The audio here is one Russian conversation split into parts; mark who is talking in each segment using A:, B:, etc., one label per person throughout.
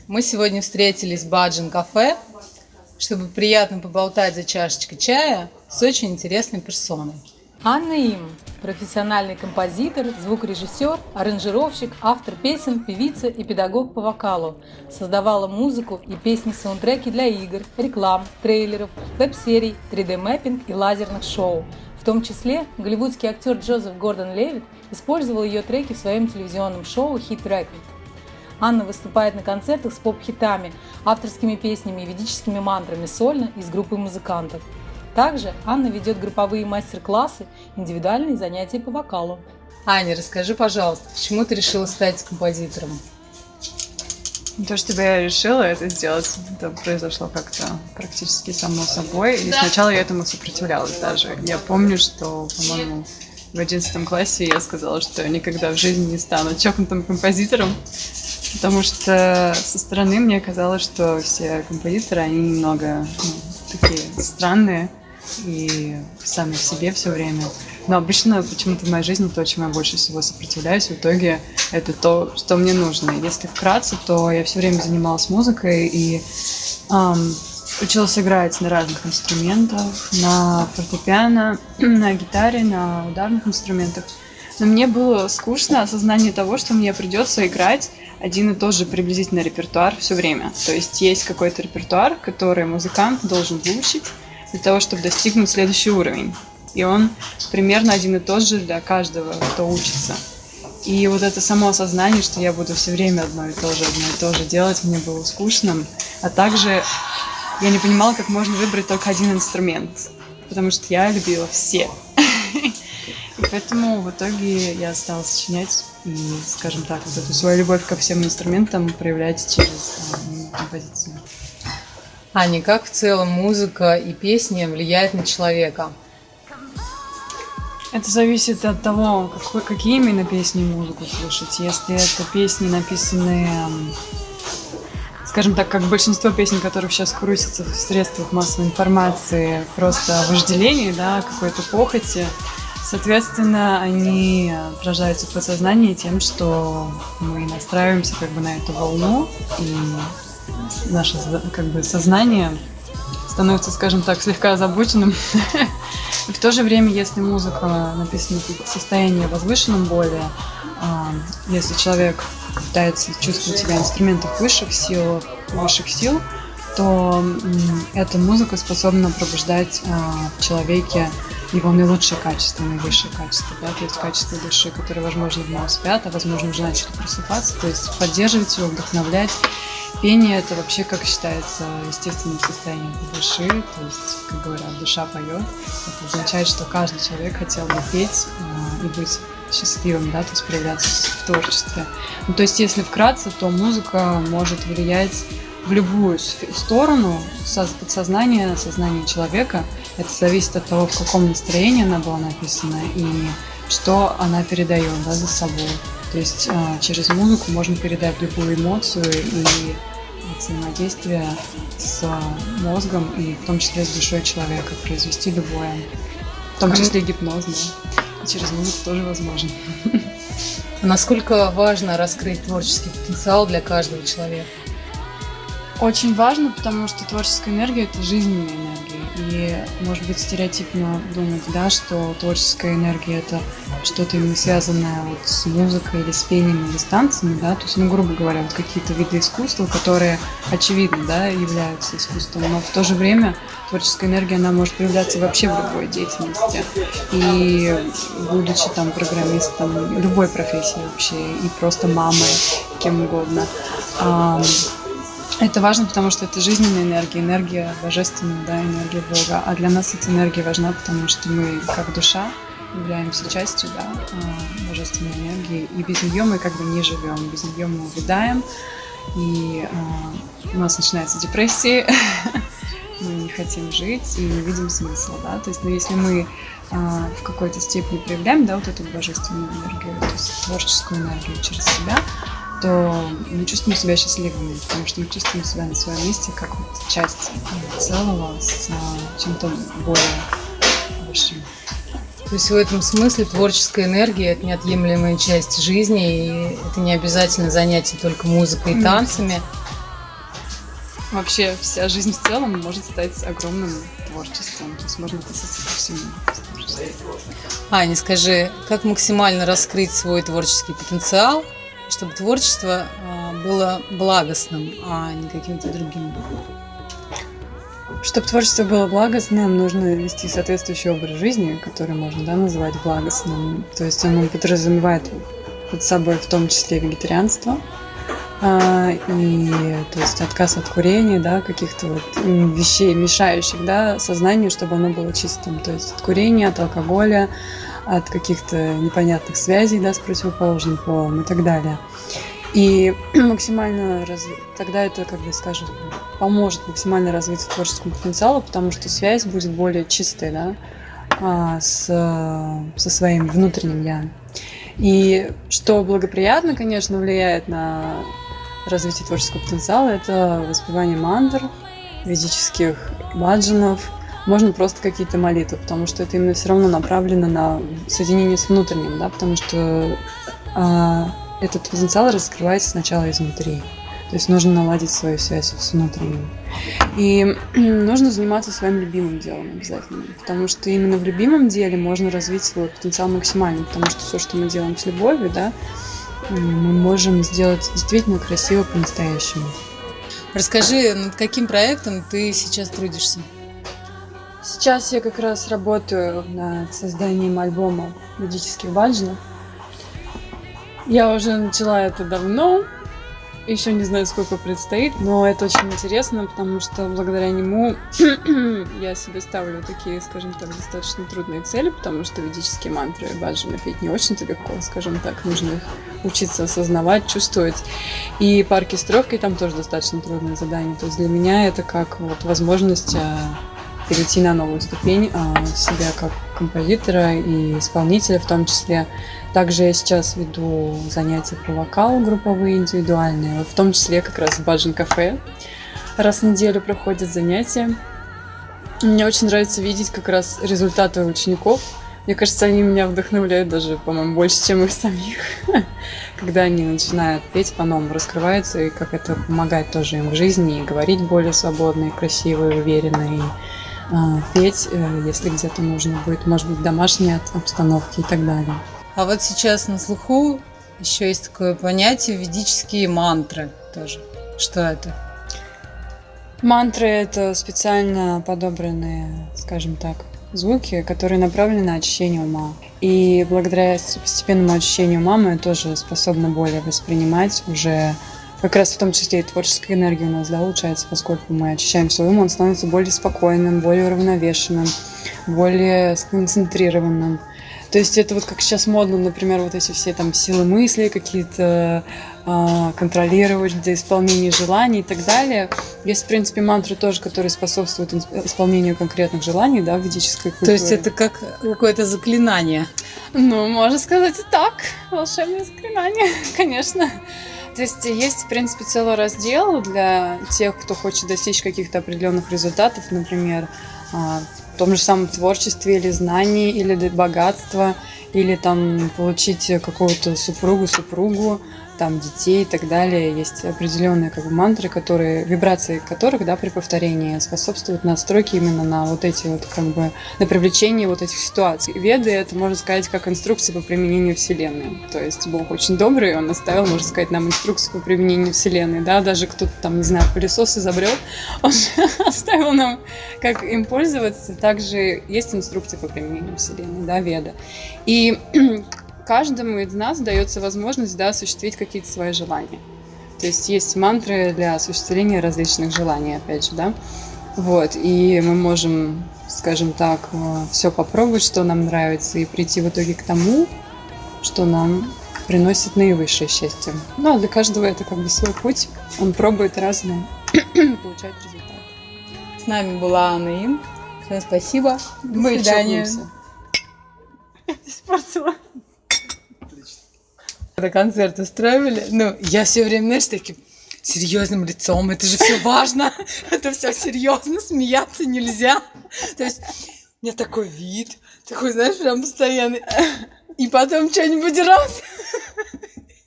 A: Мы сегодня встретились в Баджин кафе, чтобы приятно поболтать за чашечкой чая с очень интересной персоной. Анна Им – профессиональный композитор, звукорежиссер, аранжировщик, автор песен, певица и педагог по вокалу. Создавала музыку и песни-саундтреки для игр, реклам, трейлеров, веб-серий, 3D-мэппинг и лазерных шоу. В том числе голливудский актер Джозеф Гордон-Левитт использовал ее треки в своем телевизионном шоу «Hit Record». Анна выступает на концертах с поп-хитами, авторскими песнями и ведическими мантрами сольно и с группой музыкантов. Также Анна ведет групповые мастер-классы, индивидуальные занятия по вокалу. Аня, расскажи, пожалуйста, почему ты решила стать композитором?
B: То, что я решила это сделать, это произошло как-то практически само собой. И сначала я этому сопротивлялась даже. Я помню, что, по-моему, в 11 классе я сказала, что никогда в жизни не стану чокнутым композитором, потому что со стороны мне казалось, что все композиторы, они немного такие странные и сами в себе все время. Но обычно почему-то в моей жизни то, чем я больше всего сопротивляюсь, в итоге это то, что мне нужно. Если вкратце, то я все время занималась музыкой и училась играть на разных инструментах, на фортепиано, на гитаре, на ударных инструментах. Но мне было скучно осознание того, что мне придется играть один и тот же приблизительно репертуар все время. То есть какой-то репертуар, который музыкант должен выучить для того, чтобы достигнуть следующий уровень. И он примерно один и тот же для каждого, кто учится. И вот это само осознание, что я буду все время одно и то же делать, мне было скучно. А также я не понимала, как можно выбрать только один инструмент, потому что я любила все. И поэтому в итоге я стала сочинять и, скажем так, вот эту свою любовь ко всем инструментам проявлять через композицию.
A: Аня, как в целом музыка и песни влияют на человека?
B: Это зависит от того, какие именно песни и музыку слушать. Если это песни, написанные, скажем так, как большинство песен, которые сейчас крутятся в средствах массовой информации, просто о вожделении, да, какой-то похоти, соответственно, они отражаются в подсознании тем, что мы настраиваемся как бы на эту волну, и наше как бы сознание становится, скажем так, слегка озабоченным. И в то же время, если музыка написана в состоянии возвышенном более, если человек пытается чувствовать себя инструментов высших сил, то эта музыка способна пробуждать в человеке его наилучшие качества, наивысшие качества, да, то есть качества души, которые, возможно, в нем спят, а возможно, уже начали просыпаться, то есть поддерживать его, вдохновлять. Пение – это вообще, как считается, естественным состоянием души, то есть, как говорят, душа поет. Это означает, что каждый человек хотел бы петь и быть счастливым, да, то есть проявляться в творчестве. Ну, то есть, если вкратце, то музыка может влиять в любую сторону подсознания, сознания человека. Это зависит от того, в каком настроении она была написана и что она передает, да, за собой. То есть через музыку можно передать любую эмоцию и взаимодействие с мозгом и в том числе с душой человека, произвести любое, в том числе гипноз, да. И через музыку тоже возможно.
A: Насколько важно раскрыть творческий потенциал для каждого человека?
B: Очень важно, потому что творческая энергия – это жизненная энергия. И, может быть, стереотипно думать, да, что творческая энергия – это что-то именно связанное вот с музыкой или с пением или с танцами, да, то есть, грубо говоря, вот какие-то виды искусства, которые, очевидно, да, являются искусством, но в то же время творческая энергия, она может проявляться вообще в любой деятельности. И будучи там программистом, любой профессии вообще, и просто мамой, кем угодно. Это важно, потому что это жизненная энергия, энергия божественная, да, энергия Бога. А для нас эта энергия важна, потому что мы, как душа, являемся частью, да, божественной энергии. И без нее мы как бы не живем, без нее мы увядаем, и у нас начинаются депрессии, мы не хотим жить и не видим смысла, да. То есть, если мы в какой-то степени проявляем, да, вот эту божественную энергию, то есть творческую энергию через себя, то мы чувствуем себя счастливыми, потому что мы чувствуем себя на своем месте как вот часть целого с чем-то более высшим.
A: То есть в этом смысле творческая энергия – это неотъемлемая часть жизни, и это не обязательно занятие только музыкой и танцами.
B: вообще вся жизнь в целом может стать огромным творчеством. То есть можно относиться ко всему с творчеством.
A: Аня, скажи, как максимально раскрыть свой творческий потенциал, чтобы творчество было благостным, а не каким-то другим?
B: Чтобы творчество было благостным, нужно вести соответствующий образ жизни, который можно, да, называть благостным. То есть он подразумевает под собой в том числе вегетарианство, и то есть отказ от курения, да, каких-то вот вещей, мешающих, да, сознанию, чтобы оно было чистым. То есть от курения, от алкоголя, от каких-то непонятных связей, да, с противоположным полом и так далее. И максимально тогда это, как бы скажем, поможет максимально развиться творческому потенциалу, потому что связь будет более чистой, да, со своим внутренним я. И что благоприятно, конечно, влияет на развитие творческого потенциала, это воспевание мантр, ведических баджанов, можно просто какие-то молитвы, потому что это именно все равно направлено на соединение с внутренним, да, потому что этот потенциал раскрывается сначала изнутри. То есть нужно наладить свою связь с внутренним. И нужно заниматься своим любимым делом обязательно. Потому что именно в любимом деле можно развить свой потенциал максимально. Потому что все, что мы делаем с любовью, да, мы можем сделать действительно красиво по-настоящему.
A: Расскажи, над каким проектом ты сейчас трудишься?
B: Сейчас я как раз работаю над созданием альбома ведических баджанов. Я уже начала это давно, еще не знаю, сколько предстоит, но это очень интересно, потому что благодаря нему я себе ставлю такие, скажем так, достаточно трудные цели, потому что ведические мантры и баджаны петь не очень-то легко, скажем так, нужно их учиться осознавать, чувствовать. И по оркестровке там тоже достаточно трудное задание, то есть для меня это как вот возможность перейти на новую ступень себя как композитора и исполнителя в том числе. Также я сейчас веду занятия по вокалу групповые, индивидуальные, в том числе как раз в баджан-кафе. Раз в неделю проходят занятия. Мне очень нравится видеть как раз результаты учеников. Мне кажется, они меня вдохновляют даже, по-моему, больше, чем их самих. Когда они начинают петь по-новому, раскрываются, и как это помогает тоже им в жизни, и говорить более свободно, и красиво, и уверенно, и петь, если где-то нужно будет, может быть, домашние обстановки и так далее.
A: А вот сейчас на слуху еще есть такое понятие ведические мантры тоже. Что это?
B: Мантры — это специально подобранные, скажем так, звуки, которые направлены на очищение ума. И благодаря постепенному очищению ума мы тоже способны более воспринимать уже как раз в том числе и творческая энергия у нас, да, улучшается, поскольку мы очищаем свой ум, он становится более спокойным, более уравновешенным, более сконцентрированным. То есть это вот как сейчас модно, например, вот эти все там силы мысли какие-то контролировать до исполнения желаний и так далее. Есть, в принципе, мантры тоже, которые способствуют исполнению конкретных желаний, да, в ведической культуре.
A: То есть это как какое-то заклинание?
B: Ну, можно сказать и так. Волшебное заклинание, конечно. То есть, в принципе, целый раздел для тех, кто хочет достичь каких-то определенных результатов, например, в том же самом творчестве или знании, или богатства, или там получить какого-то супругу, там детей и так далее. Есть определенные как бы мантры, вибрации которых, да, при повторении способствуют настройке именно на вот эти вот как бы на привлечение вот этих ситуаций. Веды — это, можно сказать, как инструкция по применению Вселенной. То есть Бог очень добрый, Он оставил, можно сказать, нам инструкцию по применению Вселенной, да, даже кто-то там, не знаю, пылесос изобрел, он оставил нам, как им пользоваться. Также есть инструкция по применению Вселенной, да, Веда. И каждому из нас дается возможность, да, осуществить какие-то свои желания. То есть есть мантры для осуществления различных желаний, опять же, да. Вот, и мы можем, скажем так, все попробовать, что нам нравится, и прийти в итоге к тому, что нам приносит наивысшее счастье. Ну, а для каждого это как бы свой путь. Он пробует разное получать результат.
A: С нами была Анна Им. Всем спасибо. До
B: Мы
A: свидания.
B: чокнемся. Испортила.
A: Когда концерт устраивали, я все время, знаешь, таким серьезным лицом, это же все важно, это все серьезно, смеяться нельзя. То есть у меня такой вид, такой, знаешь, прям постоянный. И потом что-нибудь раз,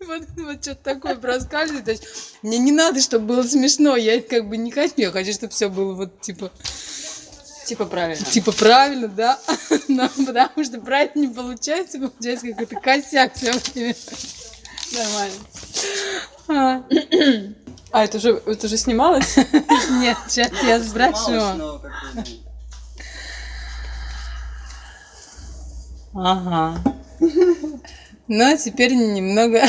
A: Вот что-то такое проскальзывает. То есть мне не надо, чтобы было смешно. Я как бы не хочу. Я хочу, чтобы все было вот типа
B: правильно.
A: Типа правильно, да? Но потому что правильно не получается какой-то косяк все время.
B: Нормально. Это уже снималось?
A: Нет, сейчас я спрошу. Ага. Ну, а теперь немного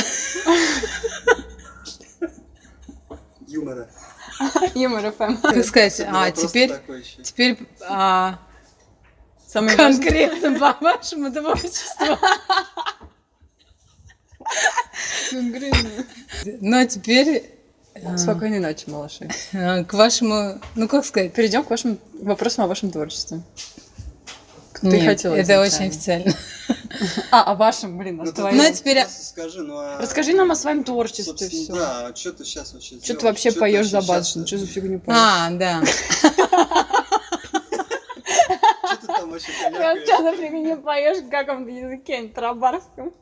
C: Юмора.
B: Юмор ФМ.
A: как сказать, теперь
B: Самый
A: конкретно по вашему творчеству.
B: конкретно.
A: Ну, а теперь
B: Спокойной ночи, малыши.
A: к вашему, ну, как сказать,
B: Перейдем к вашим вопросам о вашем творчестве. Ты
A: нет,
B: хотела
A: это
B: изначально.
A: очень официально.
B: О вашем, блин, о твоем.
A: Ну, а теперь...
C: Скажи,
B: Расскажи нам о своем творчестве,
C: собственно,
B: все.
C: да, а что ты сейчас вообще
B: Что ты
C: делаешь?
B: вообще
C: Чё
B: поешь за
C: вообще
B: Баджин?
C: щас-
B: Что за фигню поешь?
A: Да.
C: Чё ты там вообще калякаешь?
B: на фигню поешь в каком-то языке, не тарабарском.